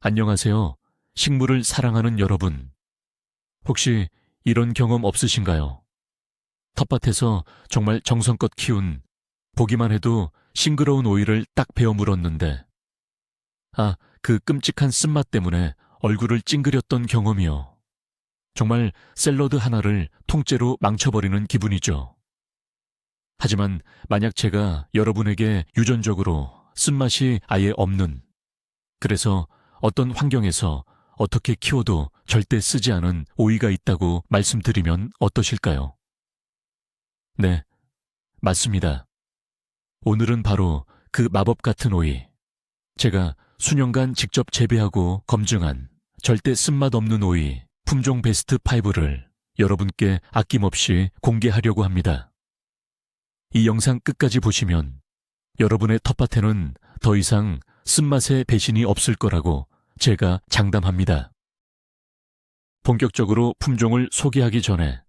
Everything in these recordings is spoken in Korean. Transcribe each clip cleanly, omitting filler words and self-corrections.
안녕하세요. 식물을 사랑하는 여러분. 혹시 이런 경험 없으신가요? 텃밭에서 정말 정성껏 키운 보기만 해도 싱그러운 오이를 딱 베어 물었는데, 그 끔찍한 쓴맛 때문에 얼굴을 찡그렸던 경험이요. 정말 샐러드 하나를 통째로 망쳐버리는 기분이죠. 하지만 만약 제가 여러분에게 유전적으로 쓴맛이 아예 없는, 그래서 어떤 환경에서 어떻게 키워도 절대 쓰지 않은 오이가 있다고 말씀드리면 어떠실까요? 네, 맞습니다. 오늘은 바로 그 마법 같은 오이, 제가 수년간 직접 재배하고 검증한 절대 쓴맛 없는 오이 품종 베스트 5를 여러분께 아낌없이 공개하려고 합니다. 이 영상 끝까지 보시면 여러분의 텃밭에는 더 이상 쓴맛의 배신이 없을 거라고 제가 장담합니다. 본격적으로 품종을 소개하기 전에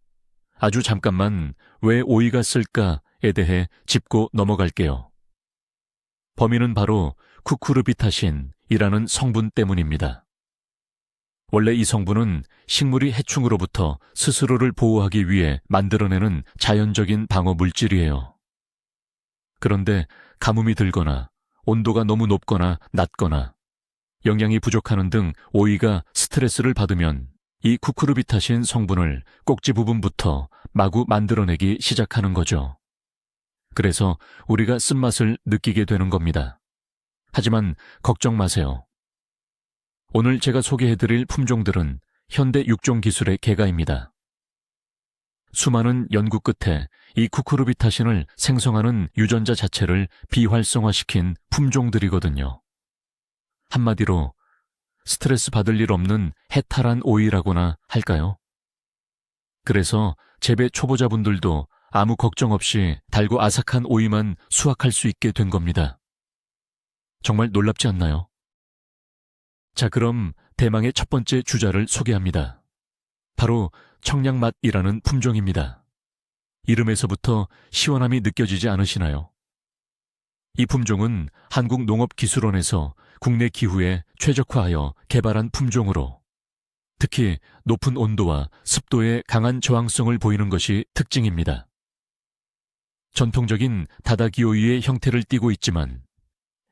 아주 잠깐만 왜 오이가 쓸까에 대해 짚고 넘어갈게요. 범인은 바로 쿠쿠르비타신이라는 성분 때문입니다. 원래 이 성분은 식물이 해충으로부터 스스로를 보호하기 위해 만들어내는 자연적인 방어 물질이에요. 그런데 가뭄이 들거나 온도가 너무 높거나 낮거나 영양이 부족하는 등 오이가 스트레스를 받으면 이 쿠쿠르비타신 성분을 꼭지 부분부터 마구 만들어내기 시작하는 거죠. 그래서 우리가 쓴맛을 느끼게 되는 겁니다. 하지만 걱정 마세요. 오늘 제가 소개해드릴 품종들은 현대 육종 기술의 개가입니다. 수많은 연구 끝에 이 쿠쿠르비타신을 생성하는 유전자 자체를 비활성화시킨 품종들이거든요. 한마디로 스트레스 받을 일 없는 해탈한 오이라고나 할까요? 그래서 재배 초보자분들도 아무 걱정 없이 달고 아삭한 오이만 수확할 수 있게 된 겁니다. 정말 놀랍지 않나요? 자, 그럼 대망의 첫 번째 주자를 소개합니다. 바로 청량맛이라는 품종입니다. 이름에서부터 시원함이 느껴지지 않으시나요? 이 품종은 한국농업기술원에서 국내 기후에 최적화하여 개발한 품종으로 특히 높은 온도와 습도에 강한 저항성을 보이는 것이 특징입니다. 전통적인 다다기오이의 형태를 띠고 있지만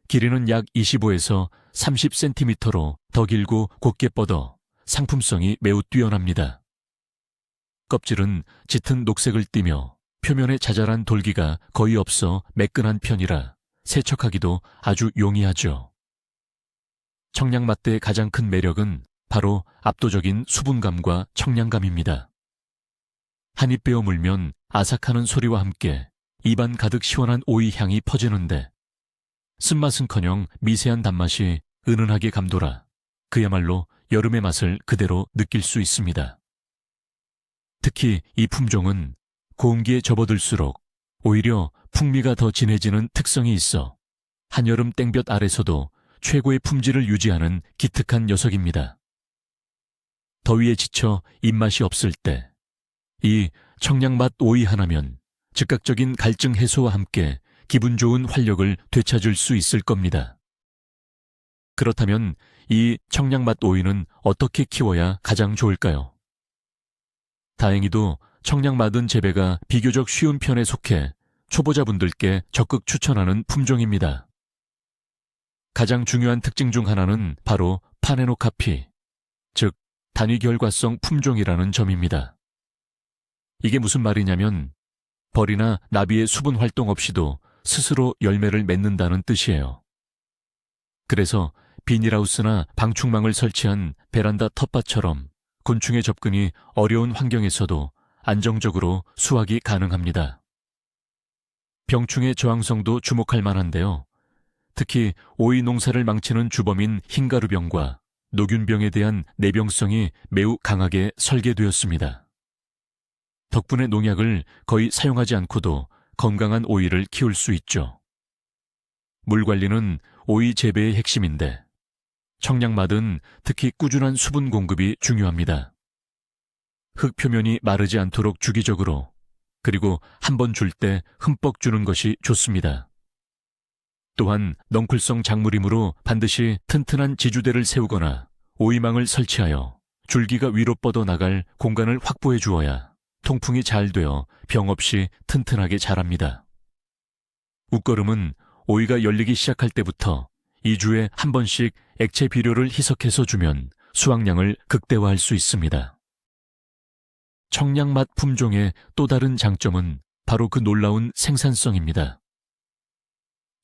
길이는 약 25에서 30cm로 더 길고 곧게 뻗어 상품성이 매우 뛰어납니다. 껍질은 짙은 녹색을 띠며 표면에 자잘한 돌기가 거의 없어 매끈한 편이라 세척하기도 아주 용이하죠. 청량맛대의 가장 큰 매력은 바로 압도적인 수분감과 청량감입니다. 한 입 베어 물면 아삭하는 소리와 함께 입안 가득 시원한 오이 향이 퍼지는데 쓴맛은커녕 미세한 단맛이 은은하게 감돌아 그야말로 여름의 맛을 그대로 느낄 수 있습니다. 특히 이 품종은 고온기에 접어들수록 오히려 풍미가 더 진해지는 특성이 있어 한여름 땡볕 아래서도 최고의 품질을 유지하는 기특한 녀석입니다. 더위에 지쳐 입맛이 없을 때 이 청량맛 오이 하나면 즉각적인 갈증 해소와 함께 기분 좋은 활력을 되찾을 수 있을 겁니다. 그렇다면 이 청량맛 오이는 어떻게 키워야 가장 좋을까요? 다행히도 청량맛은 재배가 비교적 쉬운 편에 속해 초보자분들께 적극 추천하는 품종입니다. 가장 중요한 특징 중 하나는 바로 파네노카피, 즉 단위결과성 품종이라는 점입니다. 이게 무슨 말이냐면 벌이나 나비의 수분 활동 없이도 스스로 열매를 맺는다는 뜻이에요. 그래서 비닐하우스나 방충망을 설치한 베란다 텃밭처럼 곤충의 접근이 어려운 환경에서도 안정적으로 수확이 가능합니다. 병충해 저항성도 주목할 만한데요. 특히 오이 농사를 망치는 주범인 흰가루병과 노균병에 대한 내병성이 매우 강하게 설계되었습니다. 덕분에 농약을 거의 사용하지 않고도 건강한 오이를 키울 수 있죠. 물 관리는 오이 재배의 핵심인데 청량맛은 특히 꾸준한 수분 공급이 중요합니다. 흙 표면이 마르지 않도록 주기적으로 그리고 한 번 줄 때 흠뻑 주는 것이 좋습니다. 또한 넝쿨성 작물이므로 반드시 튼튼한 지주대를 세우거나 오이망을 설치하여 줄기가 위로 뻗어 나갈 공간을 확보해 주어야 통풍이 잘 되어 병 없이 튼튼하게 자랍니다. 웃거름은 오이가 열리기 시작할 때부터 2주에 한 번씩 액체 비료를 희석해서 주면 수확량을 극대화할 수 있습니다. 청량맛 품종의 또 다른 장점은 바로 그 놀라운 생산성입니다.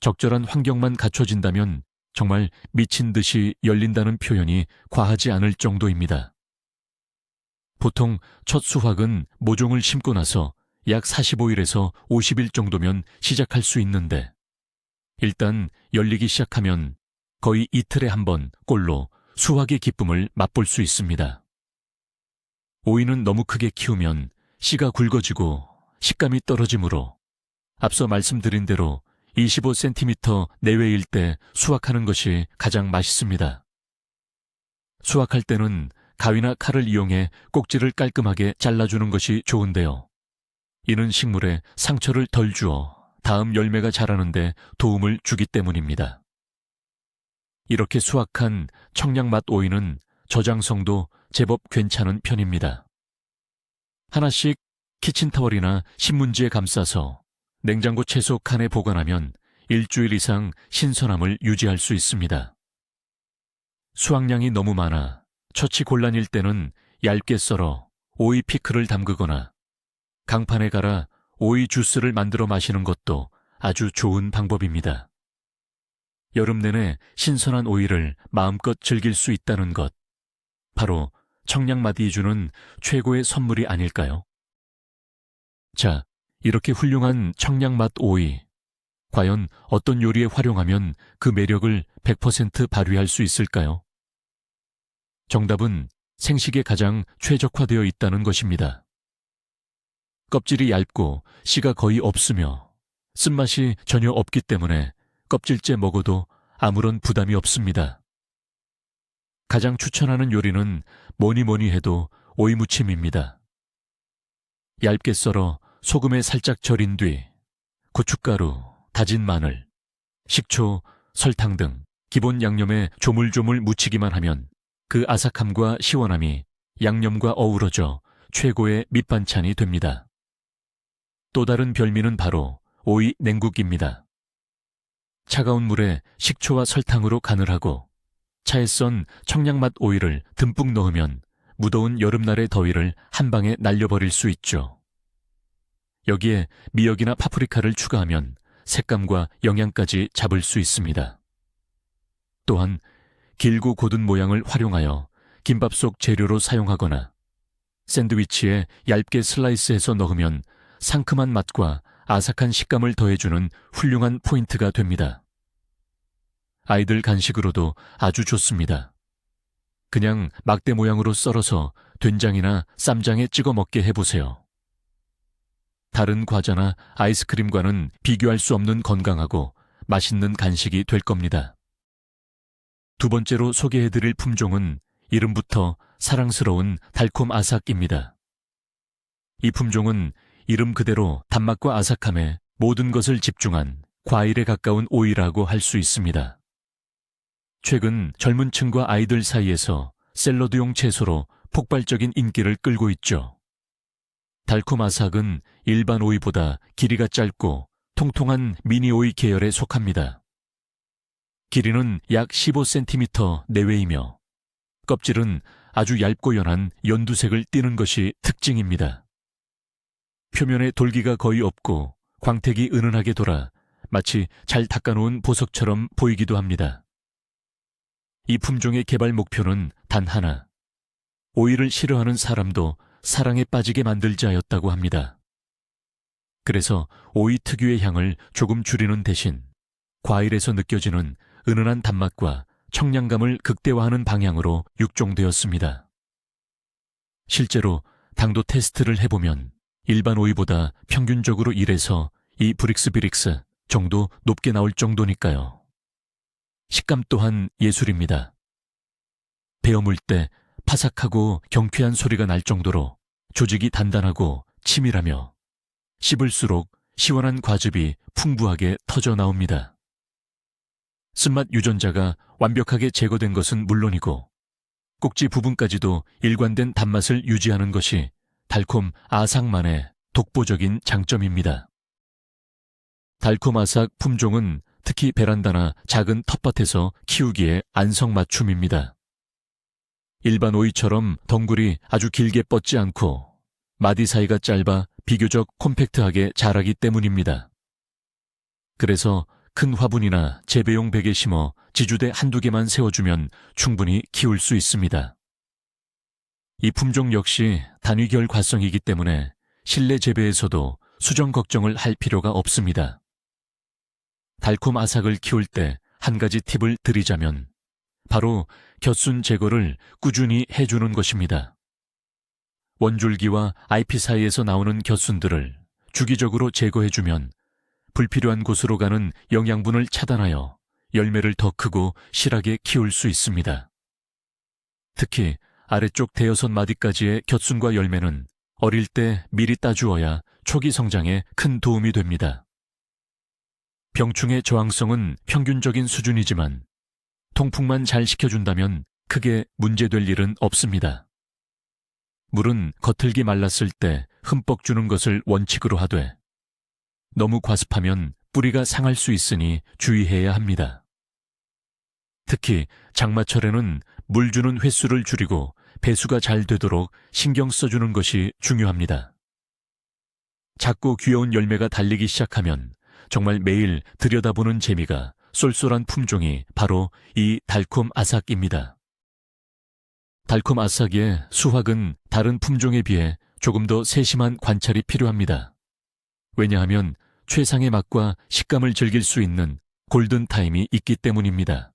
적절한 환경만 갖춰진다면 정말 미친 듯이 열린다는 표현이 과하지 않을 정도입니다. 보통 첫 수확은 모종을 심고 나서 약 45일에서 50일 정도면 시작할 수 있는데 일단 열리기 시작하면 거의 이틀에 한 번 꼴로 수확의 기쁨을 맛볼 수 있습니다. 오이는 너무 크게 키우면 씨가 굵어지고 식감이 떨어지므로 앞서 말씀드린 대로 25cm 내외일 때 수확하는 것이 가장 맛있습니다. 수확할 때는 가위나 칼을 이용해 꼭지를 깔끔하게 잘라주는 것이 좋은데요. 이는 식물에 상처를 덜 주어 다음 열매가 자라는 데 도움을 주기 때문입니다. 이렇게 수확한 청량맛 오이는 저장성도 제법 괜찮은 편입니다. 하나씩 키친타월이나 신문지에 감싸서 냉장고 채소 칸에 보관하면 일주일 이상 신선함을 유지할 수 있습니다. 수확량이 너무 많아 처치 곤란일 때는 얇게 썰어 오이 피클을 담그거나 강판에 갈아 오이 주스를 만들어 마시는 것도 아주 좋은 방법입니다. 여름 내내 신선한 오이를 마음껏 즐길 수 있다는 것, 바로 청량맛이 주는 최고의 선물이 아닐까요? 자, 이렇게 훌륭한 청량맛 오이, 과연 어떤 요리에 활용하면 그 매력을 100% 발휘할 수 있을까요? 정답은 생식에 가장 최적화되어 있다는 것입니다. 껍질이 얇고 씨가 거의 없으며 쓴맛이 전혀 없기 때문에 껍질째 먹어도 아무런 부담이 없습니다. 가장 추천하는 요리는 뭐니 해도 오이무침입니다. 얇게 썰어 소금에 살짝 절인 뒤 고춧가루, 다진 마늘, 식초, 설탕 등 기본 양념에 조물조물 무치기만 하면 그 아삭함과 시원함이 양념과 어우러져 최고의 밑반찬이 됩니다. 또 다른 별미는 바로 오이 냉국입니다. 차가운 물에 식초와 설탕으로 간을 하고 차에 썬 청량맛 오이를 듬뿍 넣으면 무더운 여름날의 더위를 한 방에 날려버릴 수 있죠. 여기에 미역이나 파프리카를 추가하면 색감과 영양까지 잡을 수 있습니다. 또한 길고 곧은 모양을 활용하여 김밥 속 재료로 사용하거나 샌드위치에 얇게 슬라이스해서 넣으면 상큼한 맛과 아삭한 식감을 더해주는 훌륭한 포인트가 됩니다. 아이들 간식으로도 아주 좋습니다. 그냥 막대 모양으로 썰어서 된장이나 쌈장에 찍어 먹게 해보세요. 다른 과자나 아이스크림과는 비교할 수 없는 건강하고 맛있는 간식이 될 겁니다. 두 번째로 소개해드릴 품종은 이름부터 사랑스러운 달콤 아삭입니다. 이 품종은 이름 그대로 단맛과 아삭함에 모든 것을 집중한 과일에 가까운 오이라고 할 수 있습니다. 최근 젊은 층과 아이들 사이에서 샐러드용 채소로 폭발적인 인기를 끌고 있죠. 달콤 아삭은 일반 오이보다 길이가 짧고 통통한 미니 오이 계열에 속합니다. 길이는 약 15cm 내외이며 껍질은 아주 얇고 연한 연두색을 띠는 것이 특징입니다. 표면에 돌기가 거의 없고 광택이 은은하게 돌아 마치 잘 닦아놓은 보석처럼 보이기도 합니다. 이 품종의 개발 목표는 단 하나, 오이를 싫어하는 사람도 사랑에 빠지게 만들자였다고 합니다. 그래서 오이 특유의 향을 조금 줄이는 대신 과일에서 느껴지는 은은한 단맛과 청량감을 극대화하는 방향으로 육종되었습니다. 실제로 당도 테스트를 해보면 일반 오이보다 평균적으로 1에서 2 브릭스 정도 높게 나올 정도니까요. 식감 또한 예술입니다. 베어 물 때 파삭하고 경쾌한 소리가 날 정도로 조직이 단단하고 치밀하며 씹을수록 시원한 과즙이 풍부하게 터져 나옵니다. 쓴맛 유전자가 완벽하게 제거된 것은 물론이고 꼭지 부분까지도 일관된 단맛을 유지하는 것이 달콤 아삭만의 독보적인 장점입니다. 달콤 아삭 품종은 특히 베란다나 작은 텃밭에서 키우기에 안성맞춤입니다. 일반 오이처럼 덩굴이 아주 길게 뻗지 않고 마디 사이가 짧아 비교적 콤팩트하게 자라기 때문입니다. 그래서 큰 화분이나 재배용 백에 심어 지주대 한두 개만 세워주면 충분히 키울 수 있습니다. 이 품종 역시 단위결 과성이기 때문에 실내 재배에서도 수정 걱정을 할 필요가 없습니다. 달콤 아삭을 키울 때 한 가지 팁을 드리자면 바로 곁순 제거를 꾸준히 해주는 것입니다. 원줄기와 잎이 사이에서 나오는 곁순들을 주기적으로 제거해주면 불필요한 곳으로 가는 영양분을 차단하여 열매를 더 크고 실하게 키울 수 있습니다. 특히 아래쪽 대여섯 마디까지의 곁순과 열매는 어릴 때 미리 따주어야 초기 성장에 큰 도움이 됩니다. 병충해 저항성은 평균적인 수준이지만 통풍만 잘 시켜준다면 크게 문제될 일은 없습니다. 물은 겉흙이 말랐을 때 흠뻑 주는 것을 원칙으로 하되 너무 과습하면 뿌리가 상할 수 있으니 주의해야 합니다. 특히 장마철에는 물 주는 횟수를 줄이고 배수가 잘 되도록 신경 써주는 것이 중요합니다. 작고 귀여운 열매가 달리기 시작하면 정말 매일 들여다보는 재미가 쏠쏠한 품종이 바로 이 달콤 아삭입니다. 달콤 아삭의 수확은 다른 품종에 비해 조금 더 세심한 관찰이 필요합니다. 왜냐하면 최상의 맛과 식감을 즐길 수 있는 골든타임이 있기 때문입니다.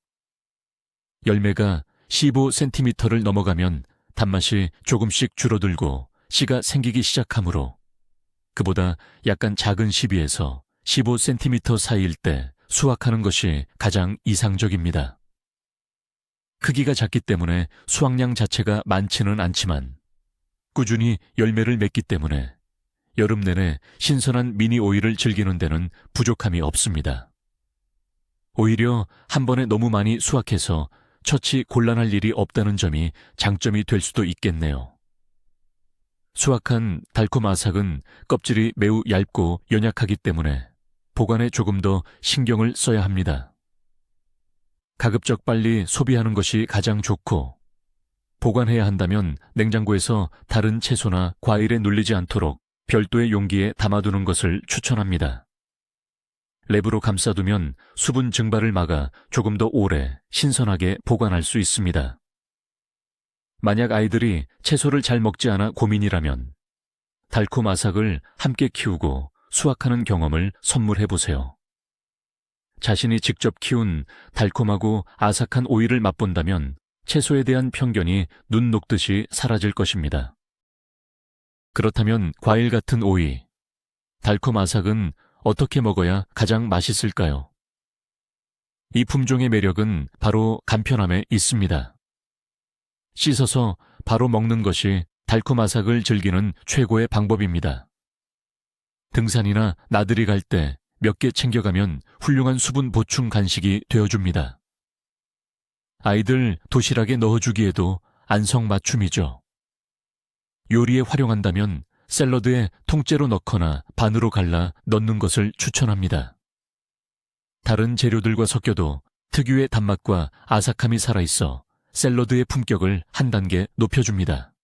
열매가 15cm를 넘어가면 단맛이 조금씩 줄어들고 씨가 생기기 시작하므로 그보다 약간 작은 시비에서 15cm 사이일 때 수확하는 것이 가장 이상적입니다. 크기가 작기 때문에 수확량 자체가 많지는 않지만 꾸준히 열매를 맺기 때문에 여름 내내 신선한 미니 오이를 즐기는 데는 부족함이 없습니다. 오히려 한 번에 너무 많이 수확해서 처치 곤란할 일이 없다는 점이 장점이 될 수도 있겠네요. 수확한 달콤 아삭은 껍질이 매우 얇고 연약하기 때문에 보관에 조금 더 신경을 써야 합니다. 가급적 빨리 소비하는 것이 가장 좋고 보관해야 한다면 냉장고에서 다른 채소나 과일에 눌리지 않도록 별도의 용기에 담아두는 것을 추천합니다. 랩으로 감싸두면 수분 증발을 막아 조금 더 오래 신선하게 보관할 수 있습니다. 만약 아이들이 채소를 잘 먹지 않아 고민이라면 달콤 아삭을 함께 키우고 수확하는 경험을 선물해보세요. 자신이 직접 키운 달콤하고 아삭한 오이를 맛본다면 채소에 대한 편견이 눈 녹듯이 사라질 것입니다. 그렇다면 과일 같은 오이, 달콤 아삭은 어떻게 먹어야 가장 맛있을까요? 이 품종의 매력은 바로 간편함에 있습니다. 씻어서 바로 먹는 것이 달콤 아삭을 즐기는 최고의 방법입니다. 등산이나 나들이 갈 때 몇 개 챙겨가면 훌륭한 수분 보충 간식이 되어줍니다. 아이들 도시락에 넣어주기에도 안성맞춤이죠. 요리에 활용한다면 샐러드에 통째로 넣거나 반으로 갈라 넣는 것을 추천합니다. 다른 재료들과 섞여도 특유의 단맛과 아삭함이 살아있어 샐러드의 품격을 한 단계 높여줍니다.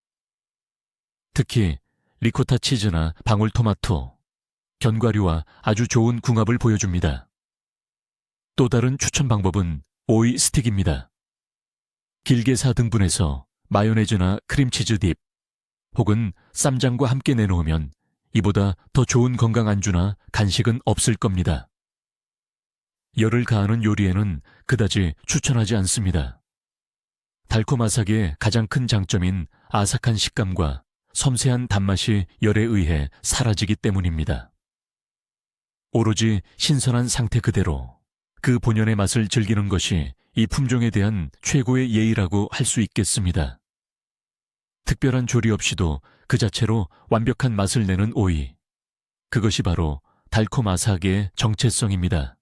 특히 리코타 치즈나 방울토마토, 견과류와 아주 좋은 궁합을 보여줍니다. 또 다른 추천 방법은 오이 스틱입니다. 길게 4등분해서 마요네즈나 크림치즈 딥 혹은 쌈장과 함께 내놓으면 이보다 더 좋은 건강 안주나 간식은 없을 겁니다. 열을 가하는 요리에는 그다지 추천하지 않습니다. 달콤 아삭의 가장 큰 장점인 아삭한 식감과 섬세한 단맛이 열에 의해 사라지기 때문입니다. 오로지 신선한 상태 그대로 그 본연의 맛을 즐기는 것이 이 품종에 대한 최고의 예의라고 할 수 있겠습니다. 특별한 조리 없이도 그 자체로 완벽한 맛을 내는 오이. 그것이 바로 달콤 아삭의 정체성입니다.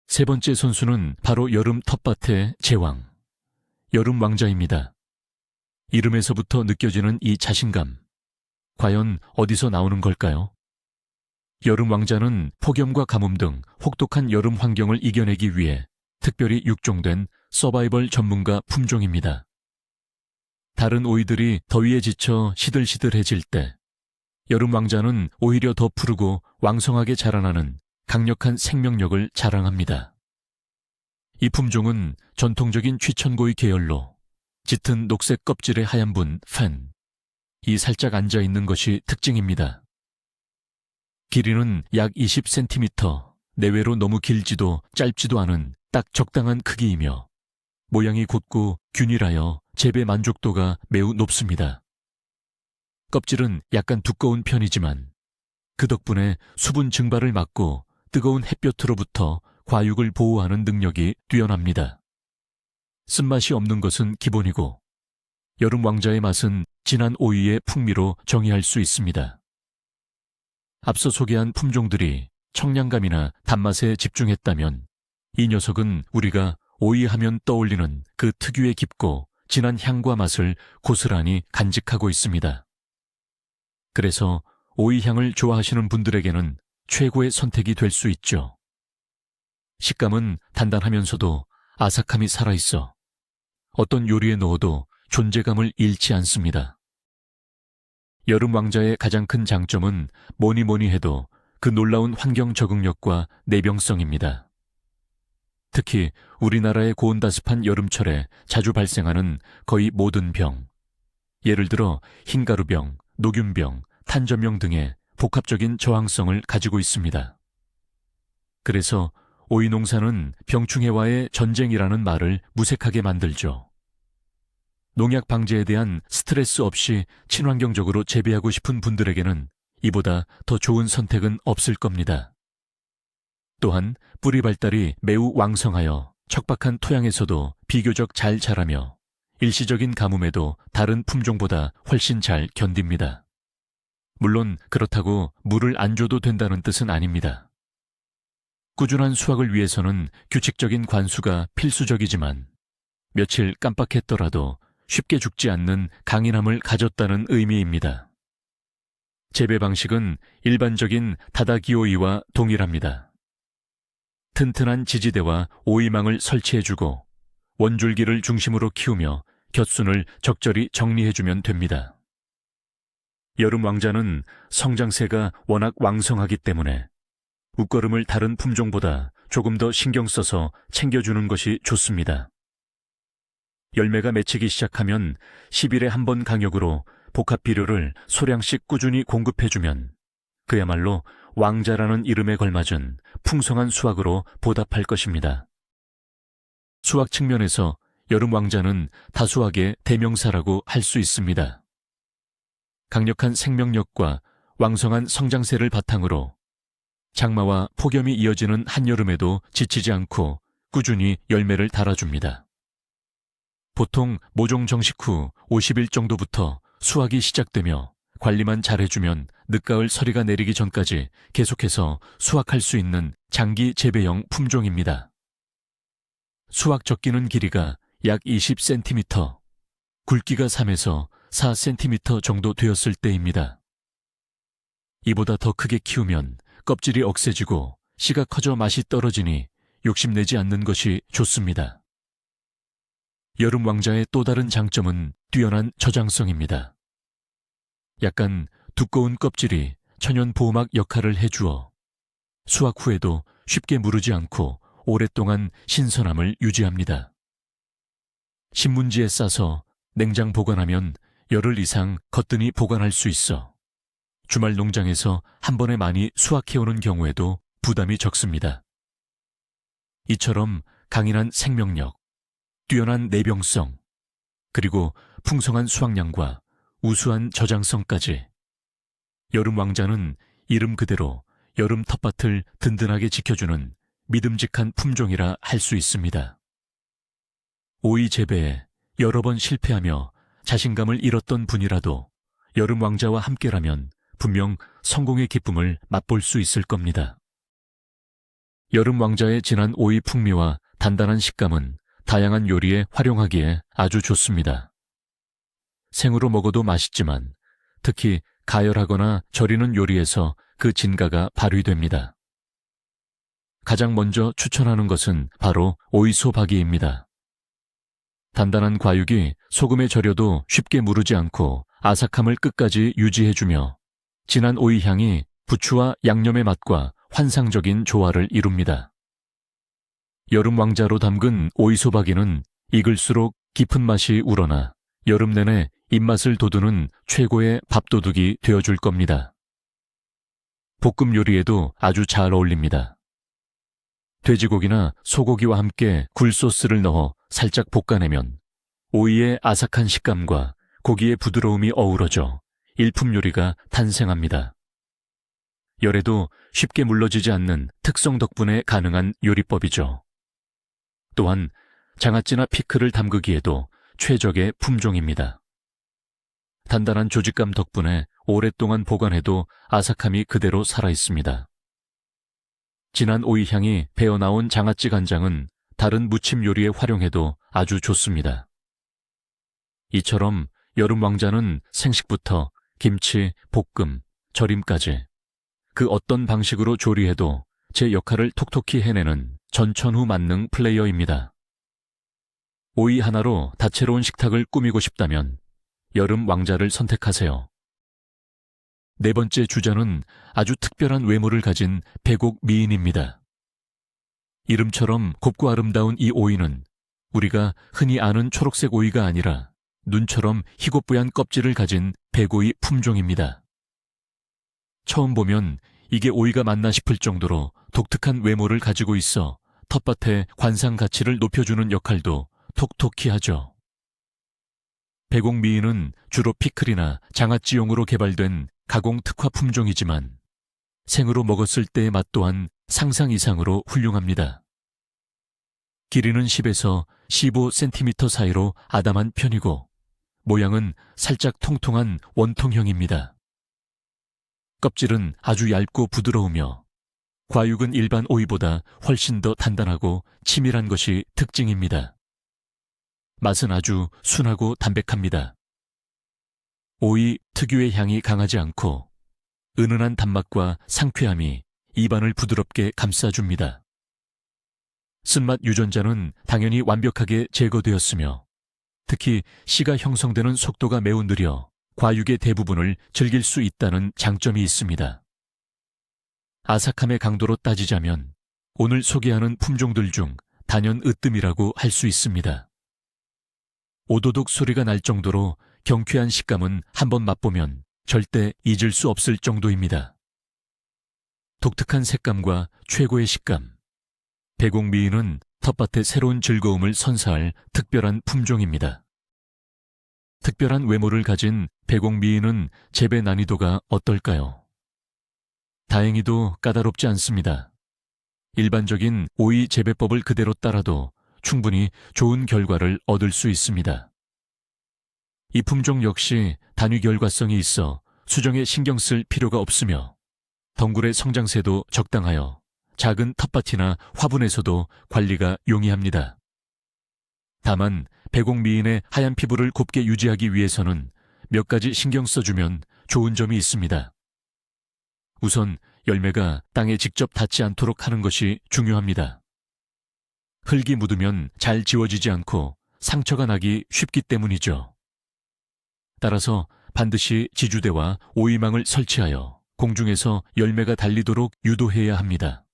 세 번째 선수는 바로 여름 텃밭의 제왕, 여름 왕자입니다. 이름에서부터 느껴지는 이 자신감, 과연 어디서 나오는 걸까요? 여름 왕자는 폭염과 가뭄 등 혹독한 여름 환경을 이겨내기 위해 특별히 육종된 서바이벌 전문가 품종입니다. 다른 오이들이 더위에 지쳐 시들시들해질 때 여름 왕자는 오히려 더 푸르고 왕성하게 자라나는 강력한 생명력을 자랑합니다. 이 품종은 전통적인 취천고의 계열로 짙은 녹색 껍질의 하얀 분 이 살짝 앉아있는 것이 특징입니다. 길이는 약 20cm, 내외로 너무 길지도 짧지도 않은 딱 적당한 크기이며 모양이 곧고 균일하여 재배 만족도가 매우 높습니다. 껍질은 약간 두꺼운 편이지만 그 덕분에 수분 증발을 막고 뜨거운 햇볕으로부터 과육을 보호하는 능력이 뛰어납니다. 쓴맛이 없는 것은 기본이고 여름 왕자의 맛은 진한 오이의 풍미로 정의할 수 있습니다. 앞서 소개한 품종들이 청량감이나 단맛에 집중했다면 이 녀석은 우리가 오이하면 떠올리는 그 특유의 깊고 진한 향과 맛을 고스란히 간직하고 있습니다. 그래서 오이 향을 좋아하시는 분들에게는 최고의 선택이 될 수 있죠. 식감은 단단하면서도 아삭함이 살아있어 어떤 요리에 넣어도 존재감을 잃지 않습니다. 여름 왕자의 가장 큰 장점은 뭐니 해도 그 놀라운 환경 적응력과 내병성입니다. 특히 우리나라의 고온다습한 여름철에 자주 발생하는 거의 모든 병, 예를 들어 흰가루병, 녹균병, 탄저병 등의 복합적인 저항성을 가지고 있습니다. 그래서 오이 농사는 병충해와의 전쟁이라는 말을 무색하게 만들죠. 농약 방제에 대한 스트레스 없이 친환경적으로 재배하고 싶은 분들에게는 이보다 더 좋은 선택은 없을 겁니다. 또한 뿌리 발달이 매우 왕성하여 척박한 토양에서도 비교적 잘 자라며 일시적인 가뭄에도 다른 품종보다 훨씬 잘 견딥니다. 물론 그렇다고 물을 안 줘도 된다는 뜻은 아닙니다. 꾸준한 수확을 위해서는 규칙적인 관수가 필수적이지만 며칠 깜빡했더라도 쉽게 죽지 않는 강인함을 가졌다는 의미입니다. 재배 방식은 일반적인 다다기오이와 동일합니다. 튼튼한 지지대와 오이망을 설치해주고 원줄기를 중심으로 키우며 곁순을 적절히 정리해주면 됩니다. 여름 왕자는 성장세가 워낙 왕성하기 때문에 웃거름을 다른 품종보다 조금 더 신경 써서 챙겨주는 것이 좋습니다. 열매가 맺히기 시작하면 10일에 한 번 간격으로 복합 비료를 소량씩 꾸준히 공급해주면 그야말로 왕자라는 이름에 걸맞은 풍성한 수확으로 보답할 것입니다. 수확 측면에서 여름 왕자는 다수학의 대명사라고 할 수 있습니다. 강력한 생명력과 왕성한 성장세를 바탕으로 장마와 폭염이 이어지는 한여름에도 지치지 않고 꾸준히 열매를 달아줍니다. 보통 모종 정식 후 50일 정도부터 수확이 시작되며 관리만 잘해주면 늦가을 서리가 내리기 전까지 계속해서 수확할 수 있는 장기 재배형 품종입니다. 수확 적기는 길이가 약 20cm, 굵기가 3에서 4cm 정도 되었을 때입니다. 이보다 더 크게 키우면 껍질이 억세지고 씨가 커져 맛이 떨어지니 욕심내지 않는 것이 좋습니다. 여름 왕자의 또 다른 장점은 뛰어난 저장성입니다. 약간 두꺼운 껍질이 천연 보호막 역할을 해주어 수확 후에도 쉽게 무르지 않고 오랫동안 신선함을 유지합니다. 신문지에 싸서 냉장 보관하면 열흘 이상 거뜬히 보관할 수 있어 주말 농장에서 한 번에 많이 수확해오는 경우에도 부담이 적습니다. 이처럼 강인한 생명력, 뛰어난 내병성, 그리고 풍성한 수확량과 우수한 저장성까지 여름 왕자는 이름 그대로 여름 텃밭을 든든하게 지켜주는 믿음직한 품종이라 할 수 있습니다. 오이 재배에 여러 번 실패하며 자신감을 잃었던 분이라도 여름 왕자와 함께라면 분명 성공의 기쁨을 맛볼 수 있을 겁니다. 여름 왕자의 진한 오이 풍미와 단단한 식감은 다양한 요리에 활용하기에 아주 좋습니다. 생으로 먹어도 맛있지만 특히 가열하거나 절이는 요리에서 그 진가가 발휘됩니다. 가장 먼저 추천하는 것은 바로 오이소박이입니다. 단단한 과육이 소금에 절여도 쉽게 무르지 않고 아삭함을 끝까지 유지해주며 진한 오이 향이 부추와 양념의 맛과 환상적인 조화를 이룹니다. 여름 왕자로 담근 오이소박이는 익을수록 깊은 맛이 우러나 여름 내내 입맛을 돋우는 최고의 밥도둑이 되어줄 겁니다. 볶음 요리에도 아주 잘 어울립니다. 돼지고기나 소고기와 함께 굴소스를 넣어 살짝 볶아내면 오이의 아삭한 식감과 고기의 부드러움이 어우러져 일품 요리가 탄생합니다. 열에도 쉽게 물러지지 않는 특성 덕분에 가능한 요리법이죠. 또한 장아찌나 피클을 담그기에도 최적의 품종입니다. 단단한 조직감 덕분에 오랫동안 보관해도 아삭함이 그대로 살아있습니다. 진한 오이 향이 배어나온 장아찌 간장은 다른 무침 요리에 활용해도 아주 좋습니다. 이처럼 여름 왕자는 생식부터 김치, 볶음, 절임까지 그 어떤 방식으로 조리해도 제 역할을 톡톡히 해내는 전천후 만능 플레이어입니다. 오이 하나로 다채로운 식탁을 꾸미고 싶다면 여름 왕자를 선택하세요. 네 번째 주자는 아주 특별한 외모를 가진 백옥 미인입니다. 이름처럼 곱고 아름다운 이 오이는 우리가 흔히 아는 초록색 오이가 아니라 눈처럼 희곱부얀 껍질을 가진 백오이 품종입니다. 처음 보면 이게 오이가 맞나 싶을 정도로 독특한 외모를 가지고 있어 텃밭의 관상 가치를 높여주는 역할도 톡톡히 하죠. 백옥미인은 주로 피클이나 장아찌용으로 개발된 가공 특화 품종이지만 생으로 먹었을 때의 맛 또한 상상 이상으로 훌륭합니다. 길이는 10에서 15cm 사이로 아담한 편이고 모양은 살짝 통통한 원통형입니다. 껍질은 아주 얇고 부드러우며 과육은 일반 오이보다 훨씬 더 단단하고 치밀한 것이 특징입니다. 맛은 아주 순하고 담백합니다. 오이 특유의 향이 강하지 않고 은은한 단맛과 상쾌함이 입안을 부드럽게 감싸줍니다. 쓴맛 유전자는 당연히 완벽하게 제거되었으며 특히 씨가 형성되는 속도가 매우 느려 과육의 대부분을 즐길 수 있다는 장점이 있습니다. 아삭함의 강도로 따지자면 오늘 소개하는 품종들 중 단연 으뜸이라고 할 수 있습니다. 오도독 소리가 날 정도로 경쾌한 식감은 한번 맛보면 절대 잊을 수 없을 정도입니다. 독특한 색감과 최고의 식감. 백옥미인은 텃밭의 새로운 즐거움을 선사할 특별한 품종입니다. 특별한 외모를 가진 백옥미인은 재배 난이도가 어떨까요? 다행히도 까다롭지 않습니다. 일반적인 오이 재배법을 그대로 따라도 충분히 좋은 결과를 얻을 수 있습니다. 이 품종 역시 단위 결과성이 있어 수정에 신경 쓸 필요가 없으며 덩굴의 성장세도 적당하여 작은 텃밭이나 화분에서도 관리가 용이합니다. 다만 백옥미인의 하얀 피부를 곱게 유지하기 위해서는 몇 가지 신경 써주면 좋은 점이 있습니다. 우선 열매가 땅에 직접 닿지 않도록 하는 것이 중요합니다. 흙이 묻으면 잘 지워지지 않고 상처가 나기 쉽기 때문이죠. 따라서 반드시 지주대와 오이망을 설치하여 공중에서 열매가 달리도록 유도해야 합니다.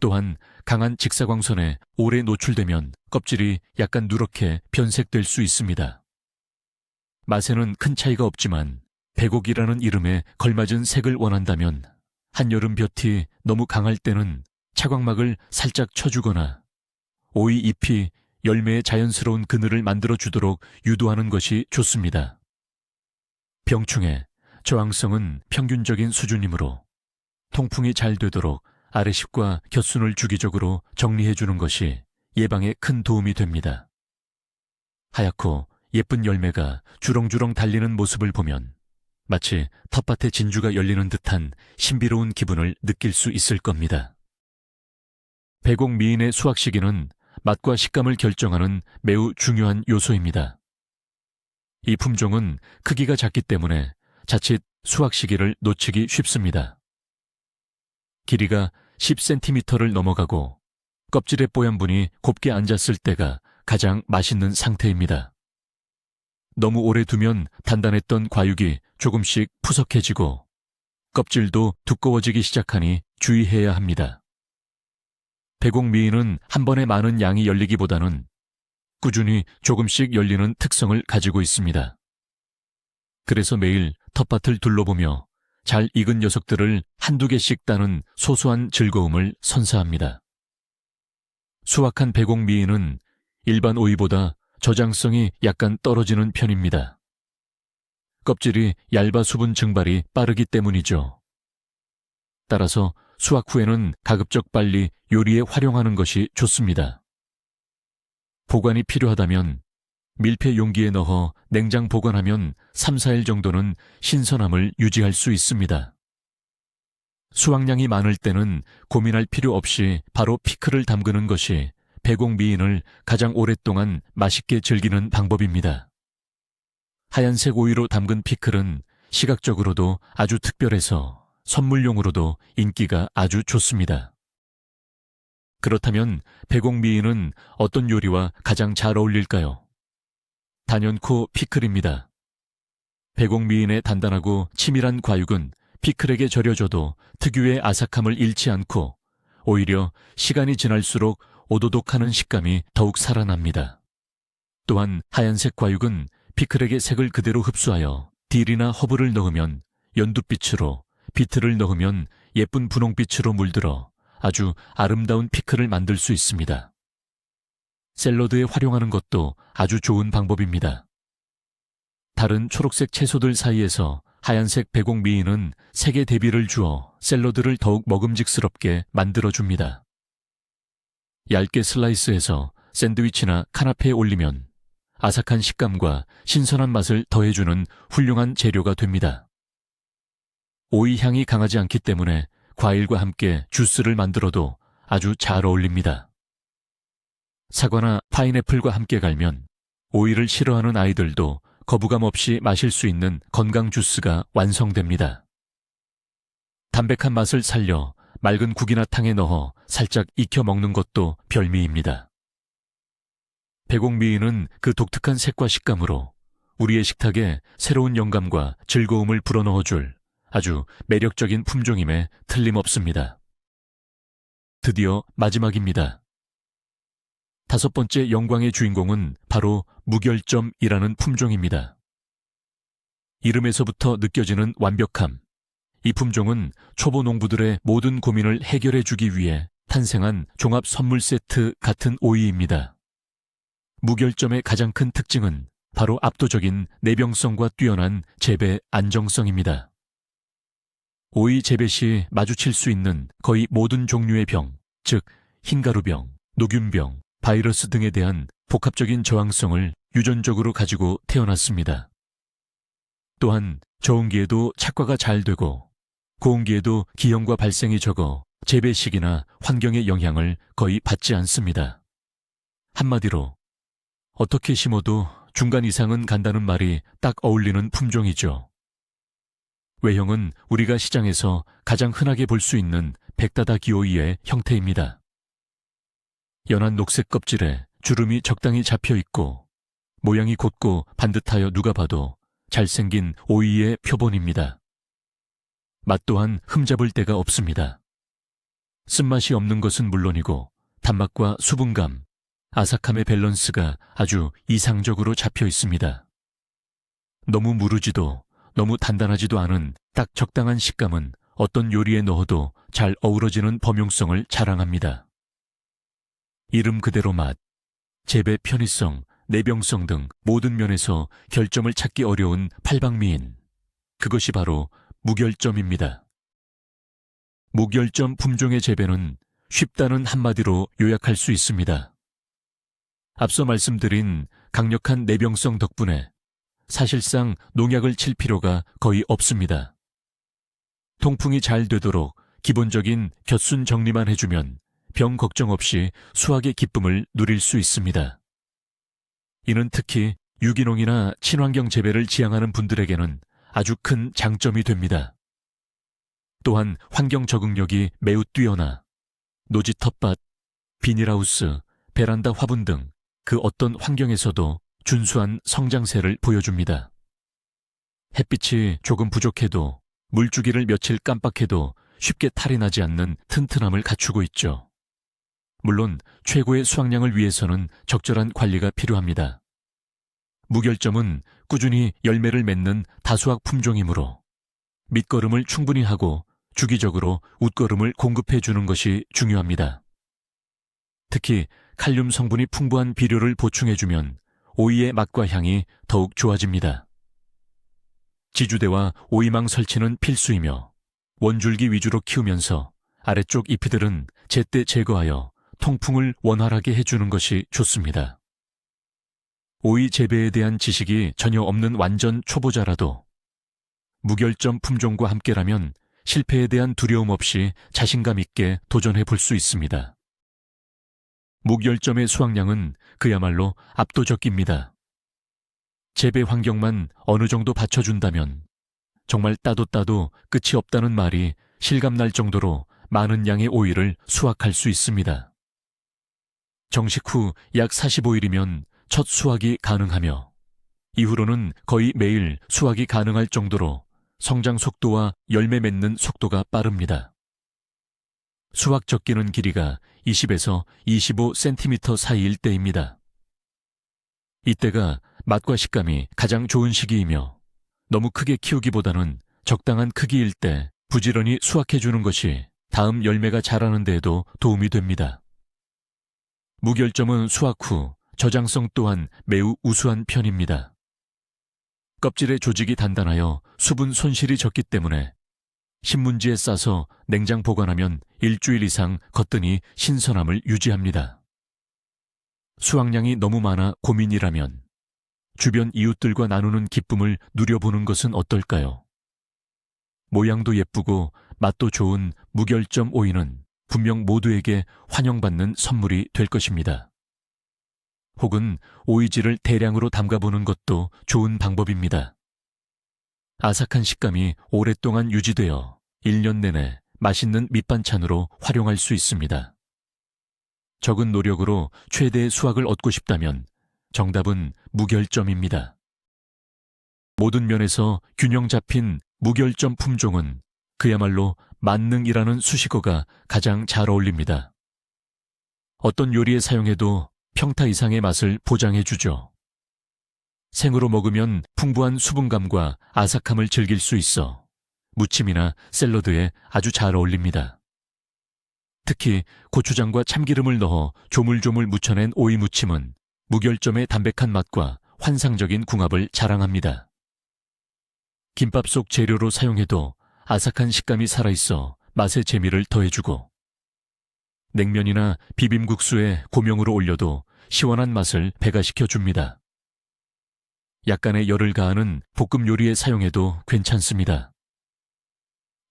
또한 강한 직사광선에 오래 노출되면 껍질이 약간 누렇게 변색될 수 있습니다. 맛에는 큰 차이가 없지만 백옥이라는 이름에 걸맞은 색을 원한다면 한여름 볕이 너무 강할 때는 차광막을 살짝 쳐주거나 오이 잎이 열매의 자연스러운 그늘을 만들어주도록 유도하는 것이 좋습니다. 병충해, 저항성은 평균적인 수준이므로 통풍이 잘 되도록 아래십과 곁순을 주기적으로 정리해주는 것이 예방에 큰 도움이 됩니다. 하얗고 예쁜 열매가 주렁주렁 달리는 모습을 보면 마치 텃밭의 진주가 열리는 듯한 신비로운 기분을 느낄 수 있을 겁니다. 배곡 미인의 수확 시기는 맛과 식감을 결정하는 매우 중요한 요소입니다. 이 품종은 크기가 작기 때문에 자칫 수확 시기를 놓치기 쉽습니다. 길이가 10cm를 넘어가고 껍질의 뽀얀분이 곱게 앉았을 때가 가장 맛있는 상태입니다. 너무 오래 두면 단단했던 과육이 조금씩 푸석해지고 껍질도 두꺼워지기 시작하니 주의해야 합니다. 배곡 미인은 한 번에 많은 양이 열리기보다는 꾸준히 조금씩 열리는 특성을 가지고 있습니다. 그래서 매일 텃밭을 둘러보며 잘 익은 녀석들을 한두 개씩 따는 소소한 즐거움을 선사합니다. 수확한 배곡 미인은 일반 오이보다 저장성이 약간 떨어지는 편입니다. 껍질이 얇아 수분 증발이 빠르기 때문이죠. 따라서 수확 후에는 가급적 빨리 요리에 활용하는 것이 좋습니다. 보관이 필요하다면 밀폐 용기에 넣어 냉장 보관하면 3, 4일 정도는 신선함을 유지할 수 있습니다. 수확량이 많을 때는 고민할 필요 없이 바로 피클을 담그는 것이 배곡 미인을 가장 오랫동안 맛있게 즐기는 방법입니다. 하얀색 오이로 담근 피클은 시각적으로도 아주 특별해서 선물용으로도 인기가 아주 좋습니다. 그렇다면 배곡 미인은 어떤 요리와 가장 잘 어울릴까요? 단연코 피클입니다. 배곡 미인의 단단하고 치밀한 과육은 피클에게 절여줘도 특유의 아삭함을 잃지 않고 오히려 시간이 지날수록 오도독하는 식감이 더욱 살아납니다. 또한 하얀색 과육은 피클에게 색을 그대로 흡수하여 딜이나 허브를 넣으면 연두빛으로, 비트를 넣으면 예쁜 분홍빛으로 물들어 아주 아름다운 피클을 만들 수 있습니다. 샐러드에 활용하는 것도 아주 좋은 방법입니다. 다른 초록색 채소들 사이에서 하얀색 배곡 미인은 색의 대비를 주어 샐러드를 더욱 먹음직스럽게 만들어줍니다. 얇게 슬라이스해서 샌드위치나 카나페에 올리면 아삭한 식감과 신선한 맛을 더해주는 훌륭한 재료가 됩니다. 오이 향이 강하지 않기 때문에 과일과 함께 주스를 만들어도 아주 잘 어울립니다. 사과나 파인애플과 함께 갈면 오이를 싫어하는 아이들도 거부감 없이 마실 수 있는 건강 주스가 완성됩니다. 담백한 맛을 살려 맑은 국이나 탕에 넣어 살짝 익혀 먹는 것도 별미입니다. 배곡 미인은 그 독특한 색과 식감으로 우리의 식탁에 새로운 영감과 즐거움을 불어넣어줄 아주 매력적인 품종임에 틀림없습니다. 드디어 마지막입니다. 5번째 영광의 주인공은 바로 무결점이라는 품종입니다. 이름에서부터 느껴지는 완벽함. 이 품종은 초보 농부들의 모든 고민을 해결해주기 위해 탄생한 종합 선물 세트 같은 오이입니다. 무결점의 가장 큰 특징은 바로 압도적인 내병성과 뛰어난 재배 안정성입니다. 오이 재배 시 마주칠 수 있는 거의 모든 종류의 병, 즉 흰가루병, 녹균병, 바이러스 등에 대한 복합적인 저항성을 유전적으로 가지고 태어났습니다. 또한 저온기에도 착과가 잘 되고 고온기에도 기형과 발생이 적어 재배 시기나 환경의 영향을 거의 받지 않습니다. 한마디로 어떻게 심어도 중간 이상은 간다는 말이 딱 어울리는 품종이죠. 외형은 우리가 시장에서 가장 흔하게 볼 수 있는 백다다 기오이의 형태입니다. 연한 녹색 껍질에 주름이 적당히 잡혀 있고 모양이 곧고 반듯하여 누가 봐도 잘생긴 오이의 표본입니다. 맛 또한 흠잡을 데가 없습니다. 쓴맛이 없는 것은 물론이고 단맛과 수분감, 아삭함의 밸런스가 아주 이상적으로 잡혀 있습니다. 너무 무르지도 너무 단단하지도 않은 딱 적당한 식감은 어떤 요리에 넣어도 잘 어우러지는 범용성을 자랑합니다. 이름 그대로 맛, 재배 편의성, 내병성 등 모든 면에서 결점을 찾기 어려운 팔방미인. 그것이 바로 무결점입니다. 무결점 품종의 재배는 쉽다는 한마디로 요약할 수 있습니다. 앞서 말씀드린 강력한 내병성 덕분에 사실상 농약을 칠 필요가 거의 없습니다. 통풍이 잘 되도록 기본적인 곁순 정리만 해주면 병 걱정 없이 수확의 기쁨을 누릴 수 있습니다. 이는 특히 유기농이나 친환경 재배를 지향하는 분들에게는 아주 큰 장점이 됩니다. 또한 환경 적응력이 매우 뛰어나 노지 텃밭, 비닐하우스, 베란다 화분 등 그 어떤 환경에서도 준수한 성장세를 보여줍니다. 햇빛이 조금 부족해도 물주기를 며칠 깜빡해도 쉽게 탈이 나지 않는 튼튼함을 갖추고 있죠. 물론 최고의 수확량을 위해서는 적절한 관리가 필요합니다. 무결점은 꾸준히 열매를 맺는 다수학 품종이므로 밑거름을 충분히 하고 주기적으로 웃거름을 공급해 주는 것이 중요합니다. 특히 칼륨 성분이 풍부한 비료를 보충해주면 오이의 맛과 향이 더욱 좋아집니다. 지주대와 오이망 설치는 필수이며 원줄기 위주로 키우면서 아래쪽 잎이들은 제때 제거하여 통풍을 원활하게 해주는 것이 좋습니다. 오이 재배에 대한 지식이 전혀 없는 완전 초보자라도 무결점 품종과 함께라면 실패에 대한 두려움 없이 자신감 있게 도전해 볼 수 있습니다. 무결점의 수확량은 그야말로 압도적입니다. 재배 환경만 어느 정도 받쳐준다면 정말 따도 끝이 없다는 말이 실감날 정도로 많은 양의 오이를 수확할 수 있습니다. 정식 후 약 45일이면 첫 수확이 가능하며 이후로는 거의 매일 수확이 가능할 정도로 성장 속도와 열매 맺는 속도가 빠릅니다. 수확 적기는 길이가 20에서 25cm 사이일 때입니다. 이때가 맛과 식감이 가장 좋은 시기이며 너무 크게 키우기보다는 적당한 크기일 때 부지런히 수확해주는 것이 다음 열매가 자라는 데에도 도움이 됩니다. 무결점은 수확 후 저장성 또한 매우 우수한 편입니다. 껍질의 조직이 단단하여 수분 손실이 적기 때문에 신문지에 싸서 냉장 보관하면 일주일 이상 겉드니 신선함을 유지합니다. 수확량이 너무 많아 고민이라면 주변 이웃들과 나누는 기쁨을 누려보는 것은 어떨까요? 모양도 예쁘고 맛도 좋은 무결점 오이는 분명 모두에게 환영받는 선물이 될 것입니다. 혹은 오이지를 대량으로 담가보는 것도 좋은 방법입니다. 아삭한 식감이 오랫동안 유지되어 1년 내내 맛있는 밑반찬으로 활용할 수 있습니다. 적은 노력으로 최대의 수확을 얻고 싶다면 정답은 무결점입니다. 모든 면에서 균형 잡힌 무결점 품종은 그야말로 만능이라는 수식어가 가장 잘 어울립니다. 어떤 요리에 사용해도 평타 이상의 맛을 보장해주죠. 생으로 먹으면 풍부한 수분감과 아삭함을 즐길 수 있어 무침이나 샐러드에 아주 잘 어울립니다. 특히 고추장과 참기름을 넣어 조물조물 무쳐낸 오이 무침은 무결점의 담백한 맛과 환상적인 궁합을 자랑합니다. 김밥 속 재료로 사용해도 아삭한 식감이 살아있어 맛의 재미를 더해주고 냉면이나 비빔국수에 고명으로 올려도 시원한 맛을 배가시켜줍니다. 약간의 열을 가하는 볶음 요리에 사용해도 괜찮습니다.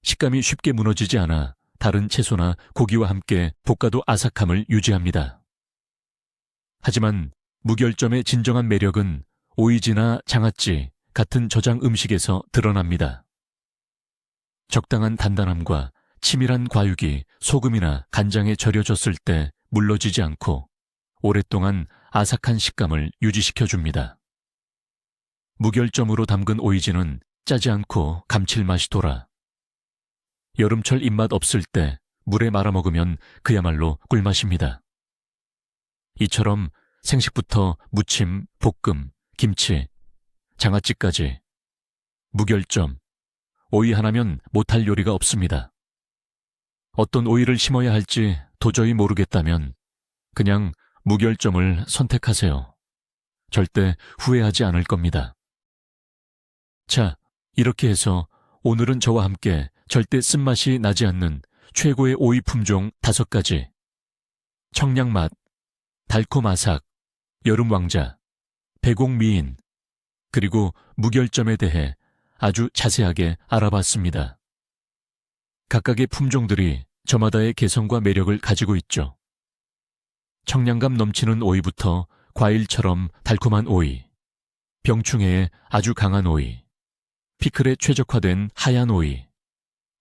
식감이 쉽게 무너지지 않아 다른 채소나 고기와 함께 볶아도 아삭함을 유지합니다. 하지만 무결점의 진정한 매력은 오이지나 장아찌 같은 저장 음식에서 드러납니다. 적당한 단단함과 치밀한 과육이 소금이나 간장에 절여졌을 때 물러지지 않고 오랫동안 아삭한 식감을 유지시켜줍니다. 무결점으로 담근 오이지는 짜지 않고 감칠맛이 돌아 여름철 입맛 없을 때 물에 말아 먹으면 그야말로 꿀맛입니다. 이처럼 생식부터 무침, 볶음, 김치, 장아찌까지 무결점, 오이 하나면 못할 요리가 없습니다. 어떤 오이를 심어야 할지 도저히 모르겠다면 그냥 무결점을 선택하세요. 절대 후회하지 않을 겁니다. 자, 이렇게 해서 오늘은 저와 함께 절대 쓴맛이 나지 않는 최고의 오이 품종 5가지, 청량맛, 달콤아삭, 여름왕자, 배곡미인, 그리고 무결점에 대해 아주 자세하게 알아봤습니다. 각각의 품종들이 저마다의 개성과 매력을 가지고 있죠. 청량감 넘치는 오이부터 과일처럼 달콤한 오이, 병충해에 아주 강한 오이, 피클에 최적화된 하얀 오이,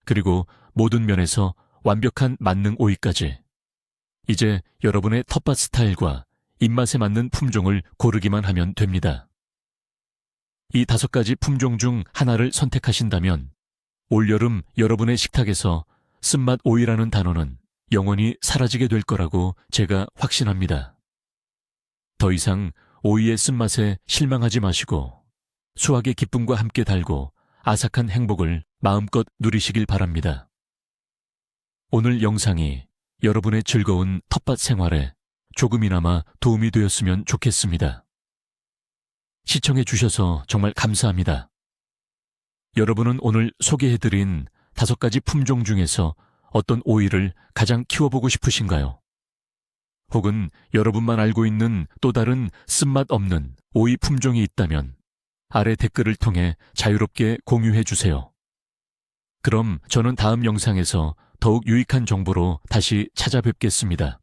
그리고 모든 면에서 완벽한 만능 오이까지. 이제 여러분의 텃밭 스타일과 입맛에 맞는 품종을 고르기만 하면 됩니다. 이 5가지 품종 중 하나를 선택하신다면 올여름 여러분의 식탁에서 쓴맛 오이라는 단어는 영원히 사라지게 될 거라고 제가 확신합니다. 더 이상 오이의 쓴맛에 실망하지 마시고 수확의 기쁨과 함께 달고 아삭한 행복을 마음껏 누리시길 바랍니다. 오늘 영상이 여러분의 즐거운 텃밭 생활에 조금이나마 도움이 되었으면 좋겠습니다. 시청해 주셔서 정말 감사합니다. 여러분은 오늘 소개해드린 5가지 품종 중에서 어떤 오이를 가장 키워보고 싶으신가요? 혹은 여러분만 알고 있는 또 다른 쓴맛 없는 오이 품종이 있다면 아래 댓글을 통해 자유롭게 공유해 주세요. 그럼 저는 다음 영상에서 더욱 유익한 정보로 다시 찾아뵙겠습니다.